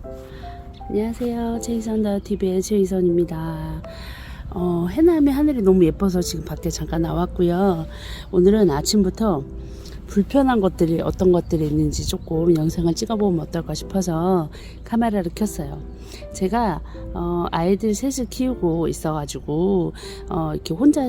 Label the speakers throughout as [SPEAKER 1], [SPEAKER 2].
[SPEAKER 1] 안녕하세요. 최이선더 TV의 최이선입니다. 해남의 하늘이 너무 예뻐서 지금 밖에 잠깐 나왔고요. 오늘은 아침부터 불편한 것들이 어떤 것들이 있는지 조금 영상을 찍어보면 어떨까 싶어서 카메라를 켰어요. 제가 아이들 셋을 키우고 있어가지고 이렇게 혼자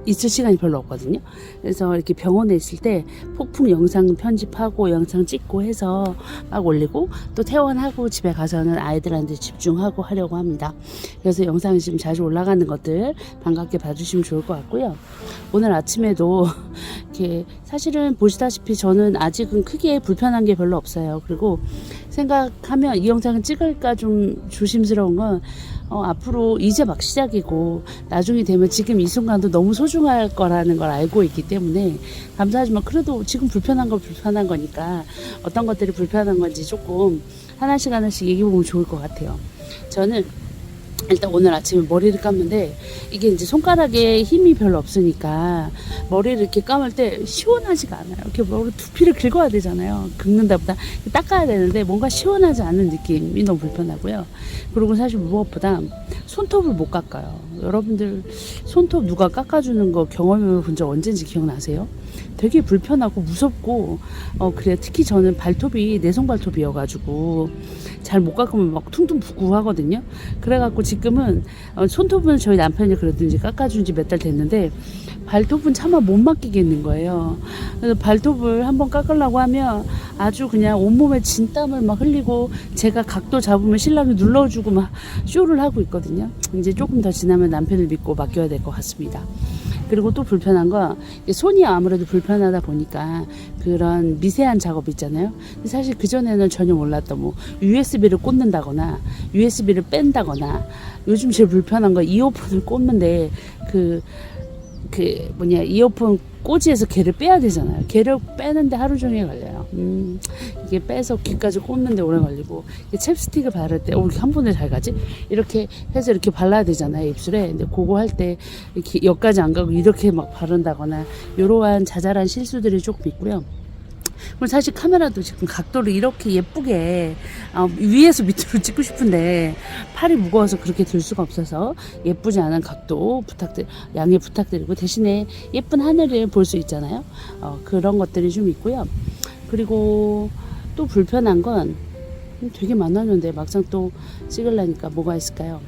[SPEAKER 1] 있을 시간이 별로 없거든요. 그래서 이렇게 병원에 있을 때 폭풍 영상 편집하고 영상 찍고 해서 막 올리고 또 퇴원하고 집에 가서는 아이들한테 집중하고 하려고 합니다. 그래서 영상이 지금 자주 올라가는 것들 반갑게 봐주시면 좋을 것 같고요. 오늘 아침에도 이렇게 사실은 보시다시피 저는 아직은 크게 불편한 게 별로 없어요. 그리고 생각하면 이 영상을 찍을까 좀 조심스러운 건 앞으로 이제 막 시작이고 나중이 되면 지금 이 순간도 너무 소중할 거라는 걸 알고 있기 때문에 감사하지만 그래도 지금 불편한 건 불편한 거니까 어떤 것들이 불편한 건지 조금 하나씩 얘기해 보면 좋을 것 같아요. 저는 일단 오늘 아침에 머리를 감는데 이게 이제 손가락에 힘이 별로 없으니까 머리를 이렇게 감을 때 시원하지가 않아요. 이렇게 머리 두피를 긁어야 되잖아요. 긁는다보다 닦아야 되는데 뭔가 시원하지 않은 느낌이 너무 불편하고요. 그리고 사실 무엇보다 손톱을 못 깎아요. 여러분들 손톱 누가 깎아주는 거 경험해 본 적 언젠지 기억나세요? 되게 불편하고 무섭고 그래요. 특히 저는 발톱이 내성 발톱이어가지고 잘 못 깎으면 막 퉁퉁 붓고 하거든요. 그래갖고 지금은 손톱은 저희 남편이 그래도 이제 깎아준 지 몇 달 됐는데 발톱은 차마 못 맡기겠는 거예요. 그래서 발톱을 한번 깎으려고 하면 아주 그냥 온몸에 진땀을 막 흘리고 제가 각도 잡으면 신랑이 눌러주고 막 쇼를 하고 있거든요. 이제 조금 더 지나면 남편을 믿고 맡겨야 될 것 같습니다. 그리고 또 불편한 건 손이 아무래도 불편하다 보니까 그런 미세한 작업 있잖아요. 근데 사실 그전에는 전혀 몰랐던 뭐 USB를 꽂는다거나 USB를 뺀다거나 요즘 제일 불편한 건 이어폰을 꽂는데 이어폰 꽂이에서 걔를 빼야 되잖아요. 걔를 빼는데 하루 종일 걸려요. 이게 빼서 귀까지 꽂는데 오래 걸리고 챕스틱을 바를 때 이렇게 한 번에 잘 가지? 이렇게 해서 이렇게 발라야 되잖아요, 입술에. 근데 그거 할 때 이렇게 여기까지 안 가고 이렇게 막 바른다거나 이러한 자잘한 실수들이 조금 있고요. 그리고 사실 카메라도 지금 각도를 이렇게 예쁘게 위에서 밑으로 찍고 싶은데 팔이 무거워서 그렇게 들 수가 없어서 예쁘지 않은 각도 양해 부탁드리고 대신에 예쁜 하늘을 볼 수 있잖아요. 그런 것들이 좀 있고요. 그리고 또 불편한 건 되게 많았는데 막상 또 찍으려니까 뭐가 있을까요?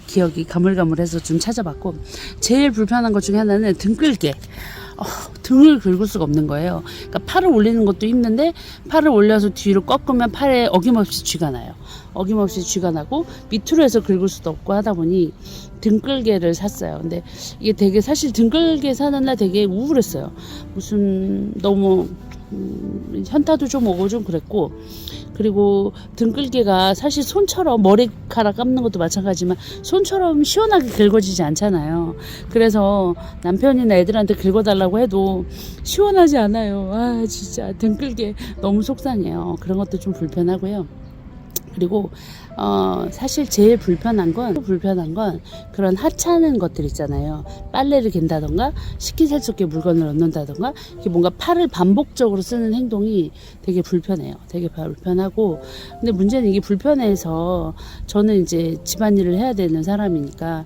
[SPEAKER 1] 기억이 가물가물해서 좀 찾아봤고 제일 불편한 것 중에 하나는 등끌개. 등을 긁을 수가 없는 거예요. 그러니까 팔을 올리는 것도 힘든데 팔을 올려서 뒤로 꺾으면 팔에 어김없이 쥐가 나요. 어김없이 쥐가 나고 밑으로 해서 긁을 수도 없고 하다 보니 등끌개를 샀어요. 근데 이게 되게 사실 등끌개 사는 날 되게 우울했어요. 무슨 너무 현타도 좀 오고 좀 그랬고 그리고 등끌개가 사실 손처럼 머리카락 감는 것도 마찬가지지만 손처럼 시원하게 긁어지지 않잖아요. 그래서 남편이나 애들한테 긁어달라고 해도 시원하지 않아요. 진짜 등끌개 너무 속상해요. 그런 것도 좀 불편하고요. 그리고 사실 제일 불편한 건 그런 하찮은 것들 있잖아요. 빨래를 갠다던가 식기세척기에 물건을 넣는다던가 이게 뭔가 팔을 반복적으로 쓰는 행동이 되게 불편해요. 되게 불편하고 근데 문제는 이게 불편해서 저는 이제 집안일을 해야 되는 사람이니까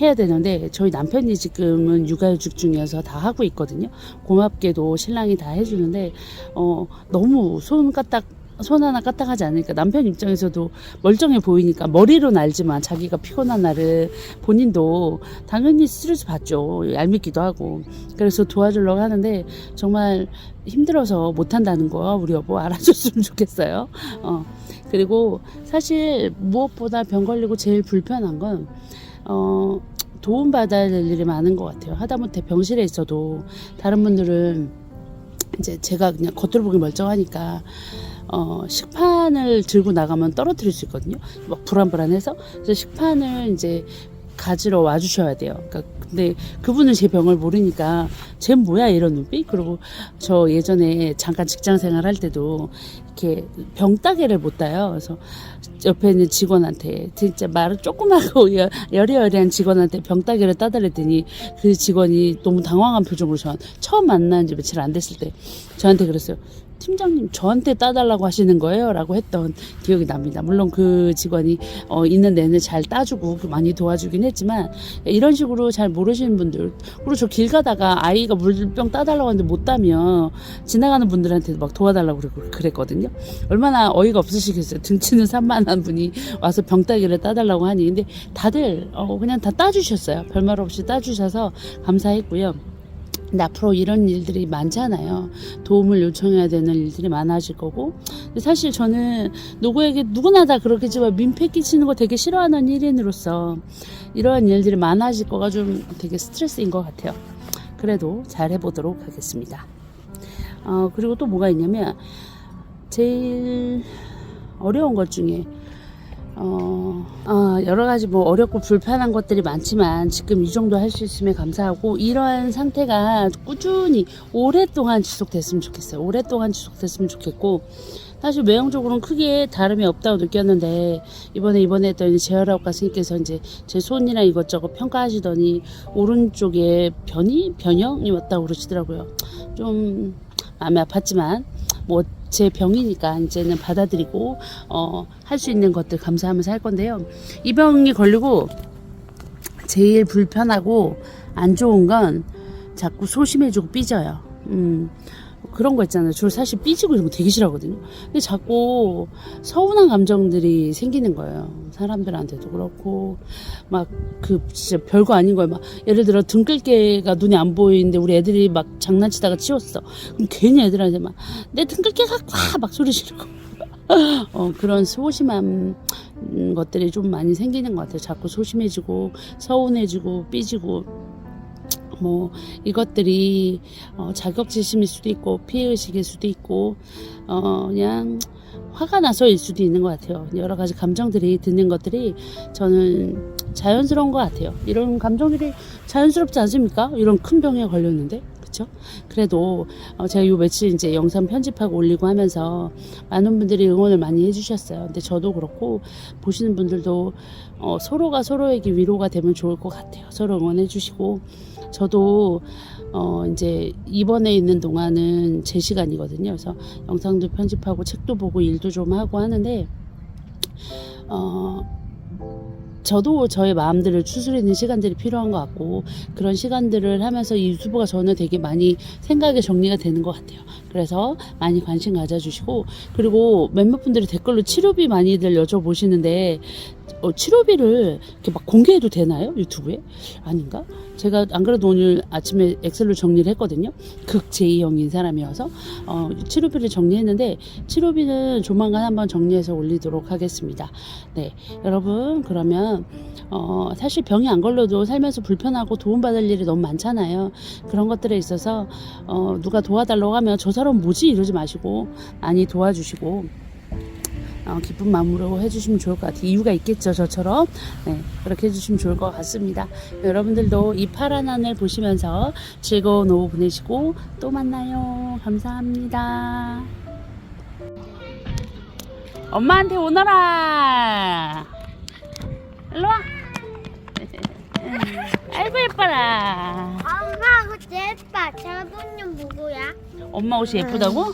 [SPEAKER 1] 해야 되는데 저희 남편이 지금은 육아휴직 중이어서 다 하고 있거든요. 고맙게도 신랑이 다 해주는데 너무 손 하나 까딱하지 않으니까 남편 입장에서도 멀쩡해 보이니까 머리로는 알지만 자기가 피곤한 날은 본인도 당연히 스트레스 받죠. 얄밉기도 하고 그래서 도와주려고 하는데 정말 힘들어서 못한다는 거 우리 여보 알아줬으면 좋겠어요. 그리고 사실 무엇보다 병 걸리고 제일 불편한 건 도움받아야 될 일이 많은 것 같아요. 하다못해 병실에 있어도 다른 분들은 이제 제가 그냥 겉으로 보기 멀쩡하니까 식판을 들고 나가면 떨어뜨릴 수 있거든요. 막 불안불안해서 그래서 식판을 이제 가지러 와주셔야 돼요. 그러니까 근데 그분은 제 병을 모르니까 쟤 뭐야 이런 눈빛. 그리고 저 예전에 잠깐 직장생활 할 때도 이렇게 병따개를 못 따요. 그래서 옆에 있는 직원한테 진짜 말을 조그맣고 여리여리한 직원한테 병따개를 따달랬더니 그 직원이 너무 당황한 표정으로 처음 만난 지 며칠 안 됐을 때 저한테 그랬어요. 팀장님 저한테 따달라고 하시는 거예요? 라고 했던 기억이 납니다. 물론 그 직원이 있는 내내 잘 따주고 많이 도와주긴 했지만 이런 식으로 잘 모르시는 분들, 그리고 저 길 가다가 아이가 물병 따달라고 하는데 못 따면 지나가는 분들한테 막 도와달라고 그랬거든요. 얼마나 어이가 없으시겠어요. 등치는 산만한 분이 와서 병 따기를 따달라고 하니. 근데 다들 그냥 다 따주셨어요. 별말 없이 따주셔서 감사했고요. 근데 앞으로 이런 일들이 많잖아요. 도움을 요청해야 되는 일들이 많아질 거고. 근데 사실 저는 누구에게 누구나 다 그렇겠지만 민폐 끼치는 거 되게 싫어하는 일인으로서 이러한 일들이 많아질 거가 좀 되게 스트레스인 것 같아요. 그래도 잘 해보도록 하겠습니다. 그리고 또 뭐가 있냐면 제일 어려운 것 중에 여러 가지 뭐 어렵고 불편한 것들이 많지만 지금 이 정도 할 수 있으면 감사하고, 이러한 상태가 꾸준히 오랫동안 지속됐으면 좋겠어요. 오랫동안 지속됐으면 좋겠고, 사실 외형적으로는 크게 다름이 없다고 느꼈는데 입원에 했더니 재활학 가수님께서 이제 제 손이랑 이것저것 평가하시더니 오른쪽에 변형이 왔다고 그러시더라고요. 좀 마음이 아팠지만 뭐 제 병이니까 이제는 받아들이고 할 수 있는 것들 감사하면서 할 건데요. 이 병이 걸리고 제일 불편하고 안 좋은 건 자꾸 소심해지고 삐져요. 그런 거 있잖아요. 저 사실 삐지고 이런 거 되게 싫어하거든요. 근데 자꾸 서운한 감정들이 생기는 거예요. 사람들한테도 그렇고 막 진짜 별거 아닌 거예요. 막 예를 들어 등글개가 눈에 안 보이는데 우리 애들이 막 장난치다가 치웠어. 그럼 괜히 애들한테 막 내 등글개가 막 소리 지르고 그런 소심한 것들이 좀 많이 생기는 것 같아요. 자꾸 소심해지고 서운해지고 삐지고 뭐 이것들이 자격지심일 수도 있고 피해의식일 수도 있고 그냥 화가 나서일 수도 있는 것 같아요. 여러 가지 감정들이 드는 것들이 저는 자연스러운 것 같아요. 이런 감정들이 자연스럽지 않습니까? 이런 큰 병에 걸렸는데. 그쵸? 그래도 제가 요 며칠 이제 영상 편집하고 올리고 하면서 많은 분들이 응원을 많이 해주셨어요. 근데 저도 그렇고 보시는 분들도 서로가 서로에게 위로가 되면 좋을 것 같아요. 서로 응원해 주시고, 저도 이제 입원해 있는 동안은 제 시간이거든요. 그래서 영상도 편집하고 책도 보고 일도 좀 하고 하는데 저도 저의 마음들을 추스리는 시간들이 필요한 것 같고, 그런 시간들을 하면서 이 유튜브가 저는 되게 많이 생각의 정리가 되는 것 같아요. 그래서 많이 관심 가져주시고, 그리고 몇몇 분들이 댓글로 치료비 많이들 여쭤보시는데 치료비를 이렇게 막 공개해도 되나요? 유튜브에? 아닌가? 제가 안 그래도 오늘 아침에 엑셀로 정리를 했거든요. 극 제2형인 사람이어서 치료비를 정리했는데 치료비는 조만간 한번 정리해서 올리도록 하겠습니다. 네, 여러분, 그러면 사실 병이 안 걸려도 살면서 불편하고 도움받을 일이 너무 많잖아요. 그런 것들에 있어서 누가 도와달라고 하면 저 사람 뭐지? 이러지 마시고 많이 도와주시고 기쁜 마음으로 해주시면 좋을 것 같아요. 이유가 있겠죠, 저처럼. 네, 그렇게 해주시면 좋을 것 같습니다. 여러분들도 이 파란 하늘 보시면서 즐거운 오후 보내시고 또 만나요. 감사합니다. 엄마한테 오너라. 일로와. 아이고 예뻐라.
[SPEAKER 2] 엄마, 그거 예뻐. 저분 좀 누구야?
[SPEAKER 1] 엄마 옷이 예쁘다고?